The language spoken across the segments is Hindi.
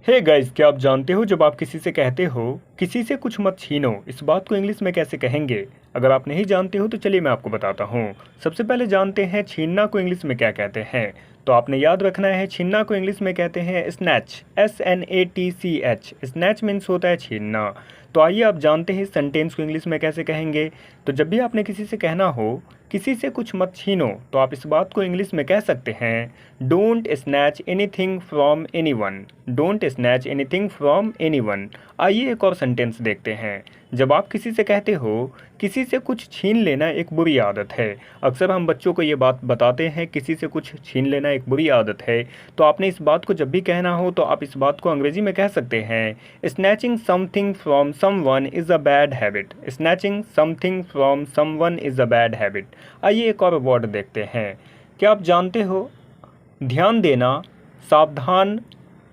हे गाइस, क्या आप जानते हो जब आप किसी से कहते हो किसी से कुछ मत छीनो, इस बात को इंग्लिश में कैसे कहेंगे? अगर आप नहीं जानते हो तो चलिए मैं आपको बताता हूँ। सबसे पहले जानते हैं छीनना को इंग्लिश में क्या कहते हैं। तो आपने याद रखना है, छीनना को इंग्लिश में कहते हैं स्नैच, SNATCH। स्नैच मीन्स होता है छीनना। तो आइए आप जानते हैं सेंटेंस को इंग्लिश में कैसे कहेंगे। तो जब भी आपने किसी से कहना हो किसी से कुछ मत छीनो, तो आप इस बात को इंग्लिश में कह सकते हैं don't snatch anything from anyone. Don't snatch anything from anyone. आइए एक और सेंटेंस देखते हैं। जब आप किसी से कहते हो किसी से कुछ छीन लेना एक बुरी आदत है। अक्सर हम बच्चों को ये बात बताते हैं किसी से कुछ छीन लेना एक बुरी आदत है। तो आपने इस बात को जब भी कहना हो तो आप इस बात को अंग्रेजी में कह सकते हैं snatching something from someone is a bad habit. Snatching something from someone is a bad habit. आइए एक और वर्ड देखते हैं। क्या आप जानते हो ध्यान देना, सावधान,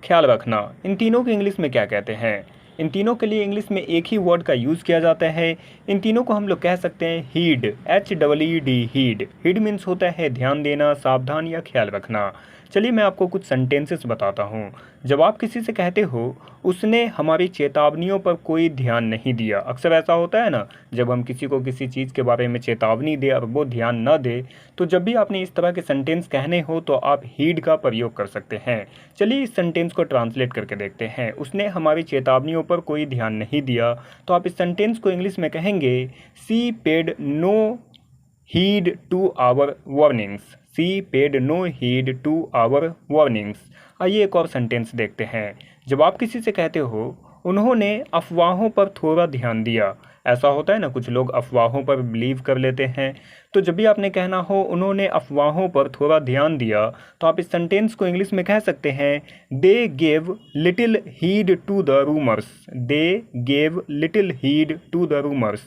ख्याल रखना, इन तीनों को इंग्लिश में क्या कहते हैं? इन तीनों के लिए इंग्लिश में एक ही वर्ड का यूज़ किया जाता है। इन तीनों को हम लोग कह सकते हैं heed, HEED, heed. Heed means होता है ध्यान देना, सावधान या ख्याल रखना। चलिए मैं आपको कुछ सेंटेंसेस बताता हूँ। जब आप किसी से कहते हो उसने हमारी चेतावनियों पर कोई ध्यान नहीं दिया। अक्सर ऐसा होता है ना, जब हम किसी को किसी चीज़ के बारे में चेतावनी दे और वो ध्यान न दे, तो जब भी आपने इस तरह के सेंटेंस कहने हो तो आप हीड का प्रयोग कर सकते हैं। चलिए इस सेंटेंस को ट्रांसलेट करके देखते हैं। उसने हमारी चेतावनियों पर कोई ध्यान नहीं दिया, तो आप इस सेंटेंस को इंग्लिश में कहेंगे see paid no heed to our warnings. See paid no heed to our warnings. आइए एक और सेंटेंस देखते हैं। जब आप किसी से कहते हो उन्होंने अफवाहों पर थोड़ा ध्यान दिया। ऐसा होता है ना, कुछ लोग अफवाहों पर बिलीव कर लेते हैं। तो जब भी आपने कहना हो उन्होंने अफवाहों पर थोड़ा ध्यान दिया, तो आप इस सेंटेंस को इंग्लिश में कह सकते हैं they gave little heed to the rumours. They gave little heed to the rumours.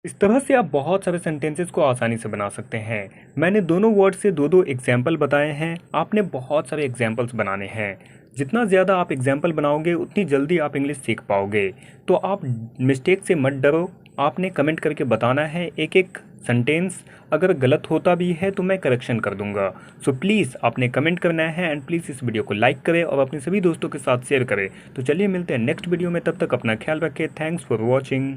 इस तरह से आप बहुत सारे सेंटेंसेस को आसानी से बना सकते हैं। मैंने दोनों वर्ड से दो दो एग्जाम्पल बताए हैं, आपने बहुत सारे एग्जाम्पल्स बनाने हैं। जितना ज़्यादा आप एग्जाम्पल बनाओगे उतनी जल्दी आप इंग्लिश सीख पाओगे। तो आप मिस्टेक से मत डरो, आपने कमेंट करके बताना है एक एक सेंटेंस। अगर गलत होता भी है तो मैं करेक्शन कर दूंगा। सो प्लीज़ आपने कमेंट करना है एंड प्लीज़ इस वीडियो को लाइक करें और अपने सभी दोस्तों के साथ शेयर करें। तो चलिए मिलते हैं नेक्स्ट वीडियो में, तब तक अपना ख्याल रखें। Thanks for watching.